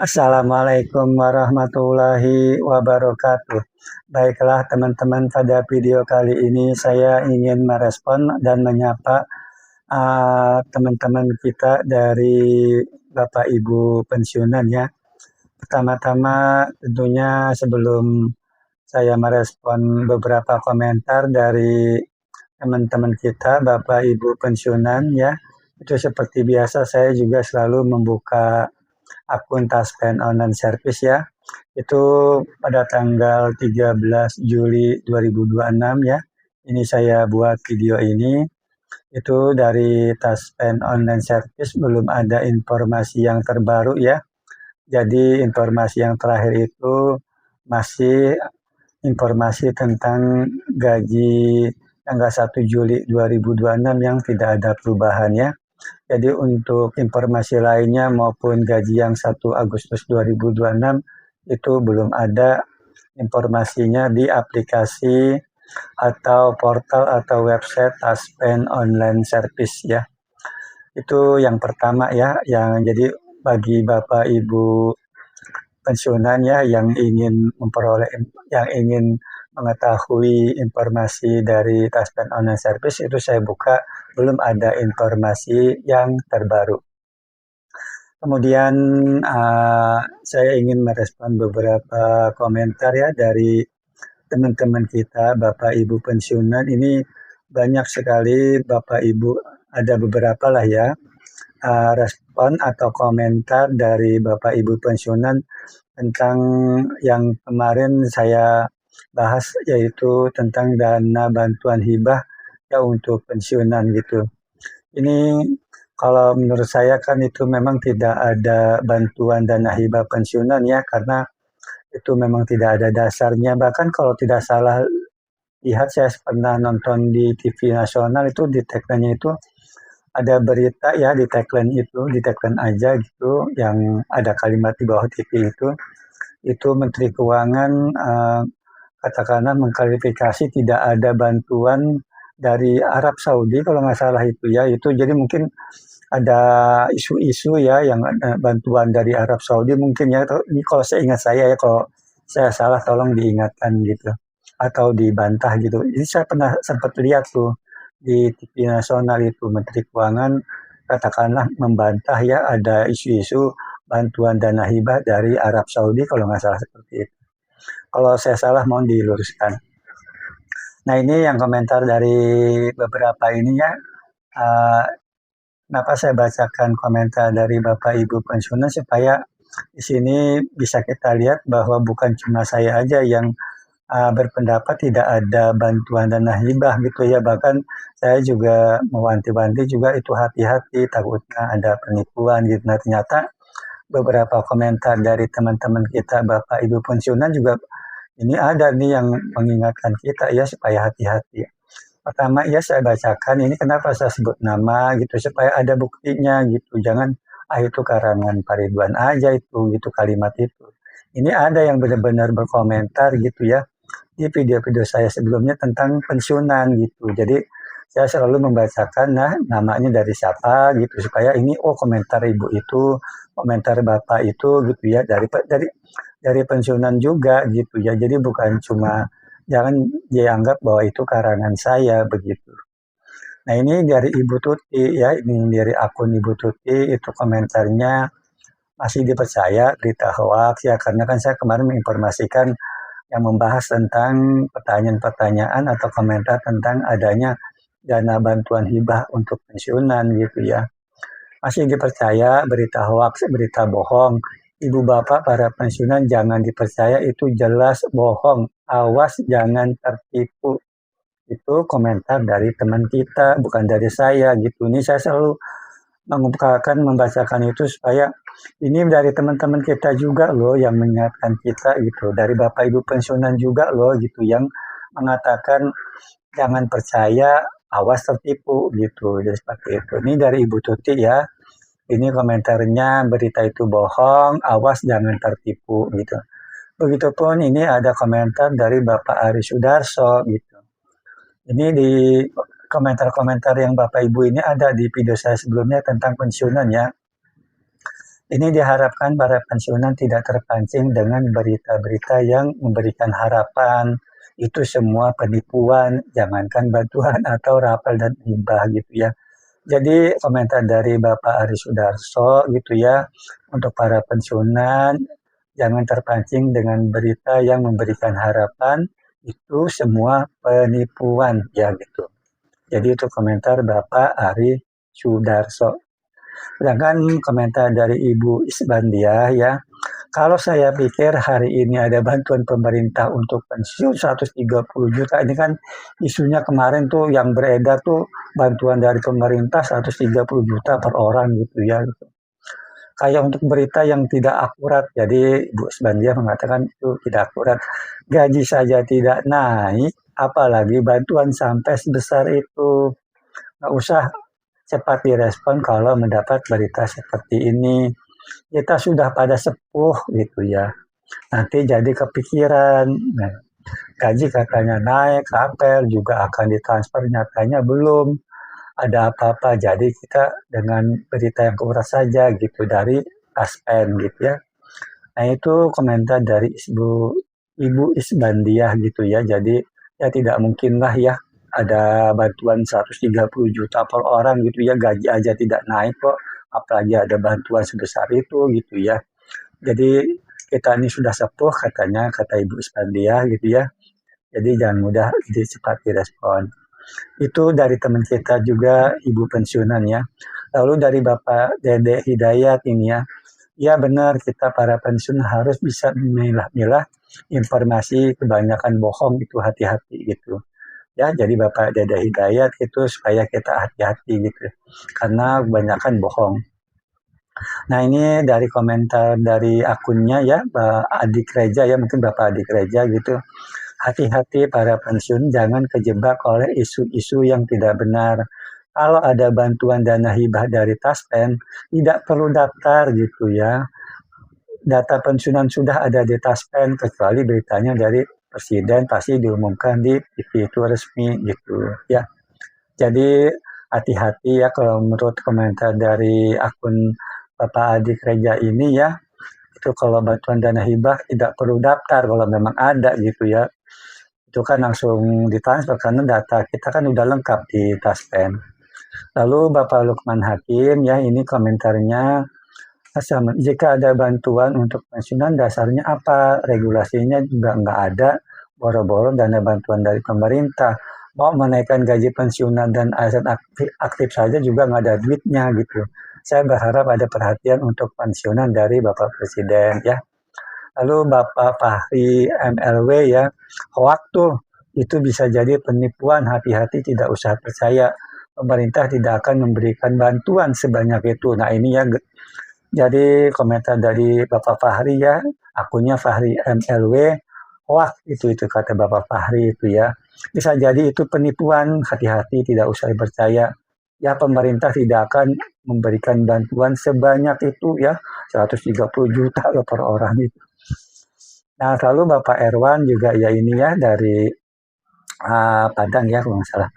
Assalamualaikum warahmatullahi wabarakatuh. Baiklah teman-teman, pada video kali ini saya ingin merespon dan menyapa teman-teman kita dari Bapak Ibu pensiunan ya. Pertama-tama tentunya sebelum saya merespon beberapa komentar dari teman-teman kita Bapak Ibu pensiunan ya, itu seperti biasa saya juga selalu membuka akun Taspen Online Service ya. Itu pada tanggal 13 Juli 2026 ya. Ini saya buat video ini. Itu dari Taspen Online Service belum ada informasi yang terbaru ya. Jadi informasi yang terakhir itu masih informasi tentang gaji tanggal 1 Juli 2026 yang tidak ada perubahan ya. Jadi untuk informasi lainnya maupun gaji yang 1 Agustus 2026 itu belum ada informasinya di aplikasi atau portal atau website Taspen Online Service ya. Itu yang pertama ya, yang jadi bagi Bapak Ibu pensiunan ya yang ingin mengetahui informasi dari Taspen Online Service itu saya buka, belum ada informasi yang terbaru. Kemudian saya ingin merespon beberapa komentar ya dari teman-teman kita Bapak Ibu pensiunan. Ini banyak sekali Bapak Ibu, ada beberapa lah ya respon atau komentar dari Bapak Ibu pensiunan tentang yang kemarin saya bahas, yaitu tentang dana bantuan hibah ya untuk pensiunan gitu. Ini kalau menurut saya kan itu memang tidak ada bantuan dana hibah pensiunan ya, karena itu memang tidak ada dasarnya. Bahkan kalau tidak salah lihat, saya pernah nonton di TV nasional itu di tagline-nya itu ada berita ya, di tagline itu, di tagline aja gitu, yang ada kalimat di bawah TV itu Menteri Keuangan katakanlah mengklarifikasi tidak ada bantuan dari Arab Saudi kalau nggak salah itu ya. Itu jadi mungkin ada isu-isu ya yang bantuan dari Arab Saudi mungkin ya. Ini kalau saya ingat saya ya, kalau saya salah tolong diingatkan gitu atau dibantah gitu. Ini saya pernah sempat lihat tuh di TV nasional itu Menteri Keuangan katakanlah membantah ya ada isu-isu bantuan dana hibah dari Arab Saudi kalau nggak salah seperti itu. Kalau saya salah mohon diluruskan. Nah ini yang komentar dari beberapa ini ya. Uh, Kenapa saya bacakan komentar dari Bapak Ibu pensiunan supaya di sini bisa kita lihat bahwa bukan cuma saya aja yang berpendapat tidak ada bantuan dana hibah gitu ya. Bahkan saya juga mewanti-wanti juga itu hati-hati takutnya ada penipuan gitu. Nah ternyata beberapa komentar dari teman-teman kita Bapak Ibu pensiunan juga ini ada nih yang mengingatkan kita ya supaya hati-hati. Pertama ya saya bacakan ini kenapa saya sebut nama gitu supaya ada buktinya gitu. Jangan itu karangan Pak Ridwan aja itu gitu kalimat itu. Ini ada yang benar-benar berkomentar gitu ya di video-video saya sebelumnya tentang pensiunan gitu. Jadi saya selalu membacakan namanya dari siapa gitu supaya ini komentar ibu itu, komentar bapak itu gitu ya dari pensiunan juga gitu ya. Jadi bukan cuma jangan dianggap bahwa itu karangan saya begitu. Nah ini dari Ibu Tuti ya, ini dari akun Ibu Tuti itu komentarnya masih dipercaya berita hoax ya, karena kan saya kemarin menginformasikan yang membahas tentang pertanyaan-pertanyaan atau komentar tentang adanya dana bantuan hibah untuk pensiunan gitu ya. Masih dipercaya berita hoax, berita bohong. Ibu bapak para pensiunan jangan dipercaya, itu jelas bohong. Awas jangan tertipu. Itu komentar dari teman kita, bukan dari saya gitu. Ini saya selalu mengungkapkan, membacakan itu supaya ini dari teman-teman kita juga loh yang mengingatkan kita gitu. Dari Bapak Ibu pensiunan juga loh gitu yang mengatakan jangan percaya, awas tertipu gitu. Jadi seperti itu. Ini dari Ibu Tuti ya. Ini komentarnya berita itu bohong, awas jangan tertipu gitu. Begitupun ini ada komentar dari Bapak Ari Sudarso gitu. Ini di komentar-komentar yang Bapak Ibu ini ada di video saya sebelumnya tentang pensiunan ya. Ini diharapkan para pensiunan tidak terpancing dengan berita-berita yang memberikan harapan. Itu semua penipuan, jangankan bantuan atau rapel dan hibah gitu ya. Jadi komentar dari Bapak Ari Sudarso gitu ya, untuk para pensiunan jangan terpancing dengan berita yang memberikan harapan, itu semua penipuan ya gitu. Jadi itu komentar Bapak Ari Sudarso. Sedangkan komentar dari Ibu Isbandiah ya, kalau saya pikir hari ini ada bantuan pemerintah untuk pensiun 130 juta, ini kan isunya kemarin tuh yang beredar tuh bantuan dari pemerintah 130 juta per orang gitu ya. Gitu. Kayak untuk berita yang tidak akurat, jadi Bu Isbandiah mengatakan itu tidak akurat. Gaji saja tidak naik, apalagi bantuan sampai sebesar itu. Nggak usah cepat direspon kalau mendapat berita seperti ini. Kita sudah pada sepuh gitu ya. Nanti jadi kepikiran. Nah, gaji katanya naik, KPR juga akan ditransfer, nyatanya belum ada apa-apa. Jadi kita dengan berita yang kurang saja gitu dari Taspen gitu ya. Nah itu komentar dari Ibu Isbandiah gitu ya. Jadi ya tidak mungkin lah ya ada bantuan 130 juta per orang gitu ya. Gaji aja tidak naik kok. Apalagi ada bantuan sebesar itu gitu ya. Jadi kita ini sudah sepuh katanya, kata Ibu Isbandiah gitu ya. Jadi jangan mudah cepat direspon. Itu dari teman kita juga ibu pensiunan ya. Lalu dari Bapak Dede Hidayat ini ya. Ya benar kita para pensiun harus bisa memilah-milah informasi kebanyakan bohong itu hati-hati gitu. Ya, jadi Bapak Dede Hidayat itu supaya kita hati-hati gitu. Karena kebanyakan bohong. Nah ini dari komentar dari akunnya ya, Adik Reja ya, mungkin Bapak Adik Reja gitu. Hati-hati para pensiun jangan kejebak oleh isu-isu yang tidak benar. Kalau ada bantuan dana hibah dari Taspen, tidak perlu daftar gitu ya. Data pensiunan sudah ada di Taspen, kecuali beritanya dari Presiden pasti diumumkan di TV itu resmi gitu ya. Jadi hati-hati ya kalau menurut komentar dari akun Bapak Adik Reja ini ya, itu kalau bantuan dana hibah tidak perlu daftar kalau memang ada gitu ya. Itu kan langsung ditransfer karena data kita kan udah lengkap di Taspen. Lalu Bapak Lukman Hakim ya ini komentarnya, jika ada bantuan untuk pensiunan dasarnya apa? Regulasinya juga nggak ada, boro-boro dana bantuan dari pemerintah. Mau menaikkan gaji pensiunan dan aset aktif saja juga nggak ada duitnya gitu. Saya berharap ada perhatian untuk pensiunan dari Bapak Presiden ya. Lalu Bapak Fahri MLW ya, hoax tuh itu bisa jadi penipuan, hati-hati tidak usah percaya. Pemerintah tidak akan memberikan bantuan sebanyak itu. Nah ini ya, jadi komentar dari Bapak Fahri ya, akunnya Fahri MLW, hoax itu kata Bapak Fahri itu ya. Bisa jadi itu penipuan, hati-hati tidak usah dipercaya. Ya pemerintah tidak akan memberikan bantuan sebanyak itu ya, 130 juta loh per orang itu. Nah, lalu Bapak Erwan juga ya ini ya dari Padang ya kalau nggak salah.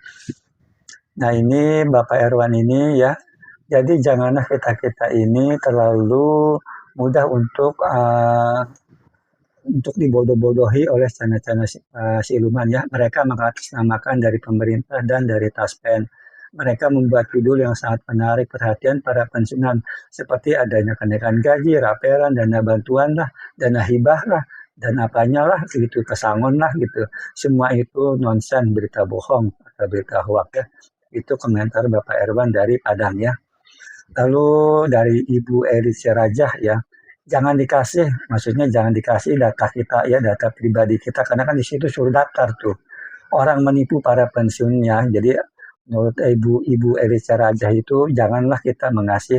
Nah ini Bapak Erwan ini ya, jadi janganlah kita-kita ini terlalu mudah untuk dibodoh-bodohi oleh channel-channel siluman ya. Mereka mengatasnamakan dari pemerintah dan dari Taspen. Mereka membuat judul yang sangat menarik perhatian para pensiunan, seperti adanya kenaikan gaji, raperan, dana bantuan lah, dana hibah lah, dan apanya lah, gitu, pesangon lah gitu. Semua itu nonsen, berita bohong atau berita hoax ya. Itu komentar Bapak Erwan dari Padang ya. Lalu dari Ibu Ericia Rajah ya, jangan dikasih, maksudnya jangan dikasih data kita ya, data pribadi kita, karena kan di situ suruh daftar tuh. Orang menipu para pensiunnya, jadi menurut Ibu Ericia Rajah itu janganlah kita mengasih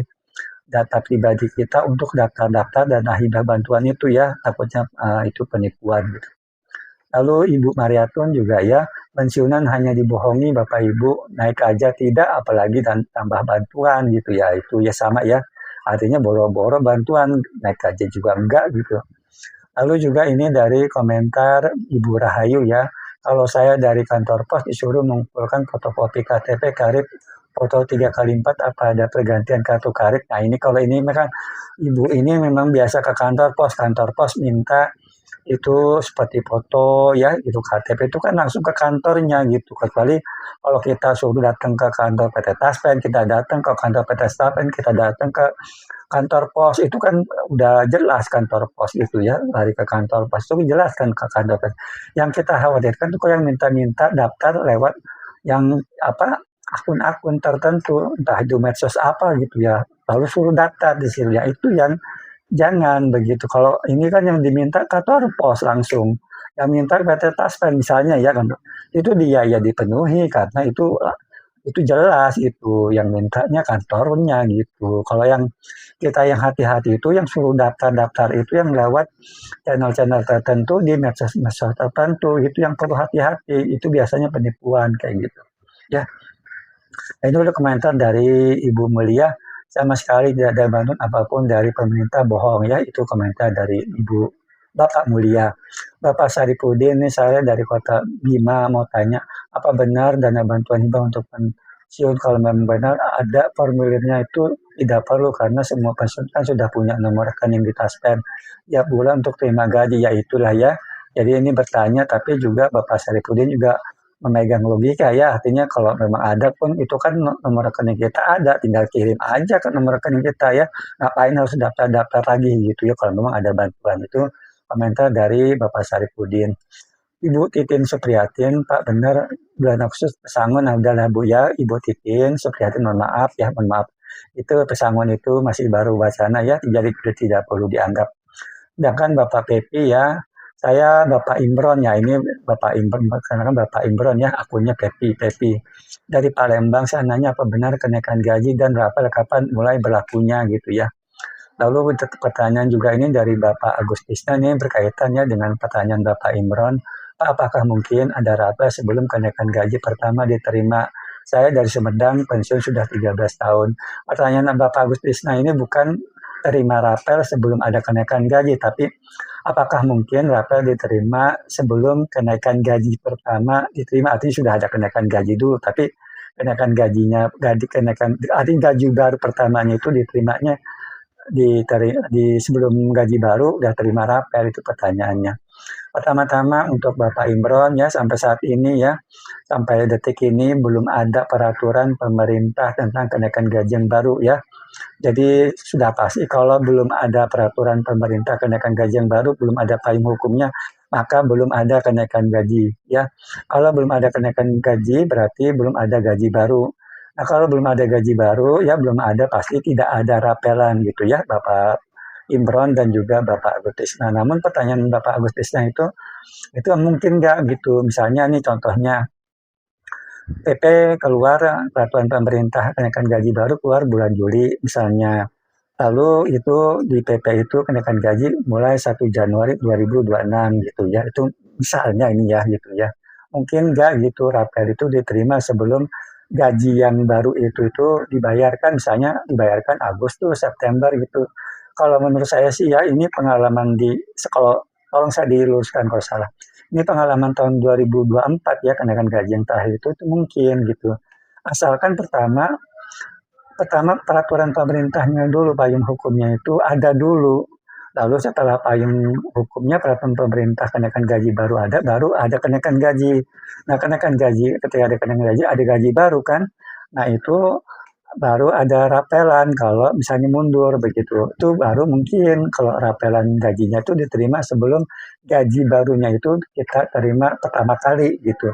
data pribadi kita untuk daftar-daftar dana hibah bantuan itu ya, takutnya itu penipuan gitu. Lalu Ibu Mariatun juga ya, pensiunan hanya dibohongi Bapak Ibu, naik aja tidak, apalagi tambah bantuan gitu ya, itu ya sama ya. Artinya boro-boro bantuan, naik aja juga enggak gitu. Lalu juga ini dari komentar Ibu Rahayu ya, kalau saya dari kantor pos disuruh mengumpulkan fotokopi KTP karib foto 3 kali 4 apa ada pergantian kartu kredit. Nah ini kalau ini memang ibu ini memang biasa ke kantor pos minta itu seperti foto ya, itu KTP itu kan langsung ke kantornya gitu. Kecuali kalau kita suruh datang ke kantor PT Taspen, kita datang ke kantor PT Taspen, kita datang ke kantor pos itu kan udah jelas kantor pos itu ya, lari ke kantor pos itu jelas kan ke kantor pos. Yang kita khawatirkan tuh kalau yang minta-minta daftar lewat yang apa akun-akun tertentu, entah itu medsos apa gitu ya, lalu suruh daftar di situ ya, itu yang jangan begitu. Kalau ini kan yang diminta kantor pos langsung, yang minta PT Taspen misalnya ya kan, itu dia ya dipenuhi karena itu jelas itu yang mintanya kantornya gitu. Kalau yang kita yang hati-hati itu yang suruh daftar-daftar itu yang lewat channel-channel tertentu di medsos-medsos tertentu itu yang perlu hati-hati. Itu biasanya penipuan kayak gitu. Ya, nah, ini udah komentar dari Ibu Mulia sama sekali tidak ada bantuan apapun dari pemerintah bohong ya itu komentar dari Ibu Bapak Mulia. Bapak Saripudin ini saya dari kota Bima mau tanya apa benar dana bantuan hibah untuk pensiun kalau memang benar ada formulirnya itu tidak perlu karena semua pensiun kan sudah punya nomor rekening di Taspen ya bulan untuk terima gaji ya itulah ya. Jadi ini bertanya tapi juga Bapak Saripudin juga memegang logika ya artinya kalau memang ada pun itu kan nomor rekening kita ada tinggal kirim aja ke nomor rekening kita ya ngapain harus daftar-daftar lagi gitu ya kalau memang ada bantuan itu komentar dari Bapak Saripudin. Ibu Titin Supriyatin, Pak benar bulan Agustus pesangon adalah Bu ya Ibu Titin Supriyatin mohon maaf ya mohon maaf itu pesangon itu masih baru wacana ya jadi tidak perlu dianggap. Sedangkan Bapak Pepi ya saya Bapak Imron ya ini Bapak Imron karena kan Bapak Imron ya akunnya Pepi dari Palembang saya nanya apa benar kenaikan gaji dan berapa kapan mulai berlakunya gitu ya. Lalu untuk pertanyaan juga ini dari Bapak Agustisnya ini berkaitannya dengan pertanyaan Bapak Imron. Pak, apakah mungkin ada rapel sebelum kenaikan gaji pertama diterima? Saya dari Sumedang pensiun sudah 13 tahun. Pertanyaan Bapak Agustisnya ini bukan terima rapel sebelum ada kenaikan gaji, tapi apakah mungkin rapel diterima sebelum kenaikan gaji pertama diterima? Artinya sudah ada kenaikan gaji dulu, tapi kenaikan gajinya, artinya gaji baru pertamanya itu diterimanya di sebelum gaji baru udah terima rapel itu pertanyaannya. Pertama-tama untuk Bapak Imron ya sampai saat ini ya sampai detik ini belum ada peraturan pemerintah tentang kenaikan gaji yang baru ya. Jadi sudah pasti kalau belum ada peraturan pemerintah kenaikan gaji yang baru belum ada payung hukumnya maka belum ada kenaikan gaji ya. Kalau belum ada kenaikan gaji berarti belum ada gaji baru. Nah, kalau belum ada gaji baru, ya belum ada, pasti tidak ada rapelan gitu ya, Bapak Imron dan juga Bapak Agustis. Nah, namun pertanyaan Bapak Agustisnya itu mungkin nggak gitu. Misalnya nih contohnya, PP keluar peraturan pemerintah kenaikan gaji baru keluar bulan Juli misalnya. Lalu itu di PP itu kenaikan gaji mulai 1 Januari 2026 gitu ya. Itu misalnya ini ya gitu ya. Mungkin nggak gitu rapel itu diterima sebelum gaji yang baru itu dibayarkan misalnya dibayarkan Agustus September gitu. Kalau menurut saya sih ya ini pengalaman kalau tolong saya diluruskan kalau salah. Ini pengalaman tahun 2024 ya kenaikan gaji yang terakhir itu mungkin gitu. Asalkan pertama peraturan pemerintahnya dulu payung hukumnya itu ada dulu. Lalu setelah payung hukumnya peraturan pemerintah kenaikan gaji baru ada kenaikan gaji. Nah kenaikan gaji ketika ada kenaikan gaji ada gaji baru kan. Nah itu baru ada rapelan kalau misalnya mundur begitu. Itu baru mungkin kalau rapelan gajinya itu diterima sebelum gaji barunya itu kita terima pertama kali gitu.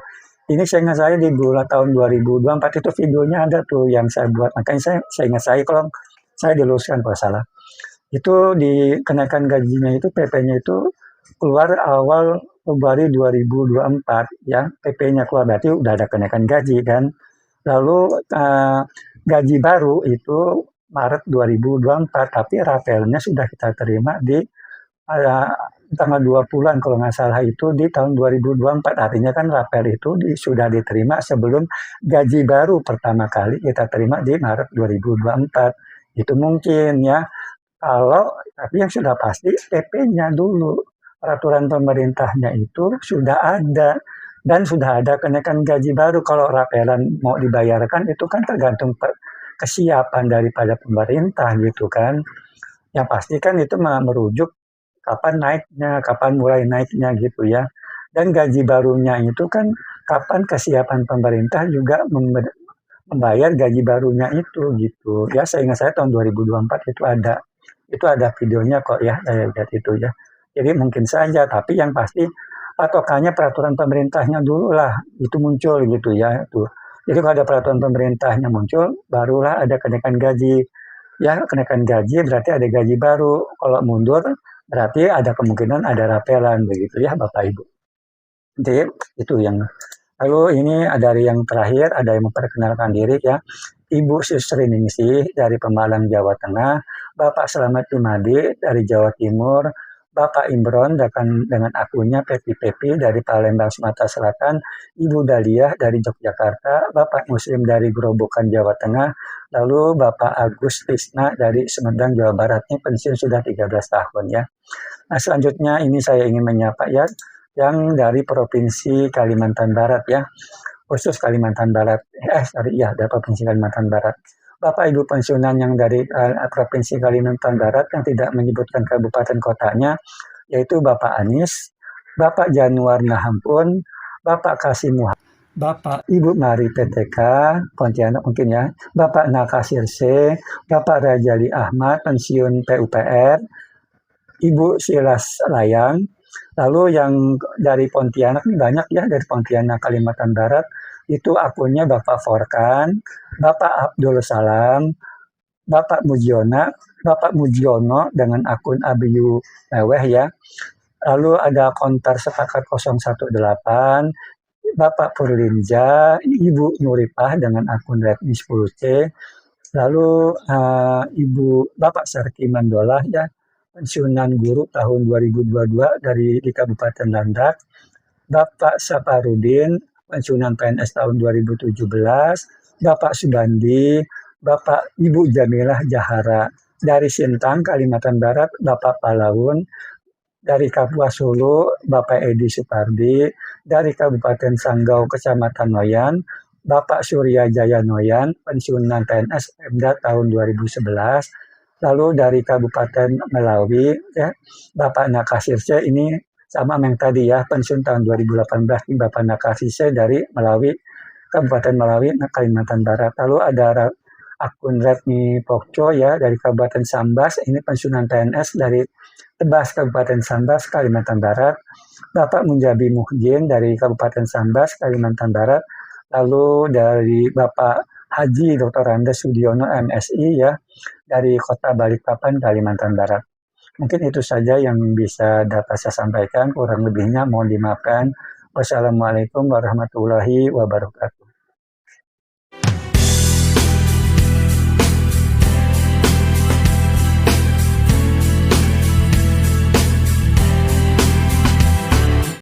Ini saya ingat saya di bulan tahun 2024 itu videonya ada tuh yang saya buat. Makanya saya ingat saya kalau saya diluruskan kalau salah. Itu di kenaikan gajinya itu PP-nya itu keluar awal Februari 2024 ya. PP-nya keluar berarti udah ada kenaikan gaji kan. Lalu gaji baru itu Maret 2024 tapi rapelnya sudah kita terima di tanggal 20-an kalau nggak salah itu di tahun 2024 artinya kan rapel itu sudah diterima sebelum gaji baru pertama kali kita terima di Maret 2024 itu mungkin ya kalau tapi yang sudah pasti PP-nya dulu peraturan pemerintahnya itu sudah ada Dan sudah ada kenaikan gaji baru. Kalau rapelan mau dibayarkan itu kan tergantung kesiapan daripada pemerintah gitu kan. Yang pasti kan itu merujuk kapan naiknya, kapan mulai naiknya gitu ya. Dan gaji barunya itu kan kapan kesiapan pemerintah juga membayar gaji barunya itu gitu. Ya seingat saya tahun 2024 itu ada videonya kok ya, saya lihat itu ya. Jadi mungkin saja, tapi yang pasti patokannya peraturan pemerintahnya dulu lah itu muncul gitu ya tuh. Jadi kalau ada peraturan pemerintahnya muncul, barulah ada kenaikan gaji. Ya kenaikan gaji berarti ada gaji baru. Kalau mundur berarti ada kemungkinan ada rapelan begitu ya Bapak Ibu. Jadi itu yang lalu ini dari yang terakhir ada yang memperkenalkan diri ya. Ibu Susri Ningsih dari Pemalang, Jawa Tengah, Bapak Slamet Jumadi dari Jawa Timur, Bapak Imron dengan akunnya Pepi Pepi dari Palembang, Sumatera Selatan, Ibu Daliah dari Yogyakarta, Bapak Muslim dari Gerobokan, Jawa Tengah, lalu Bapak Agus Tisna dari Sumedang, Jawa Barat. Ini pensiun sudah 13 tahun ya. Nah selanjutnya ini saya ingin menyapa ya yang dari Provinsi Kalimantan Barat ya, khusus Kalimantan Barat, dari Provinsi Kalimantan Barat. Bapak Ibu pensiunan yang dari Provinsi Kalimantan Barat yang tidak menyebutkan kabupaten kotanya, yaitu Bapak Anies, Bapak Januar Nahampun, Bapak Kasim Muhammad, Bapak Ibu Mari PTK, Pontianak mungkin ya, Bapak Nakasir C, Bapak Rajali Ahmad, pensiun PUPR, Ibu Silas Layang. Lalu yang dari Pontianak ini banyak ya, dari Pontianak Kalimantan Barat itu akunnya Bapak Forkan, Bapak Abdul Salam, Bapak Mujiono dengan akun Abiyu Meweh ya. Lalu ada kontar sepakat 018, Bapak Purlinja, Ibu Nuripah dengan akun Redmi 10C, lalu Bapak Sarki Mandolah ya, pensiunan guru tahun 2022 di Kabupaten Landak, Bapak Saparudin, pensiunan PNS tahun 2017, Bapak Subandi, Bapak Ibu Jamilah Jahara dari Sintang, Kalimantan Barat, Bapak Palaun, dari Kapuas Hulu, Bapak Edi Supardi, dari Kabupaten Sanggau, Kecamatan Noyan, Bapak Surya Jaya Noyan, pensiunan PNS Pemda tahun 2011, lalu dari Kabupaten Melawi, ya, Bapak Nakasir C ini sama yang tadi ya, pensiun tahun 2018, ini Bapak Nakasir C dari Melawi, Kabupaten Melawi, Kalimantan Barat. Lalu ada akun Redmi Pokco ya dari Kabupaten Sambas, ini pensiunan PNS dari Tebas, Kabupaten Sambas, Kalimantan Barat. Bapak Munjabi Muhdin dari Kabupaten Sambas, Kalimantan Barat. Lalu dari Bapak Haji Dr. Andes Sudiono MSI ya dari Kota Balikpapan, Kalimantan Barat. Mungkin itu saja yang bisa dapat saya sampaikan, kurang lebihnya mohon dimaafkan. Wassalamualaikum warahmatullahi wabarakatuh.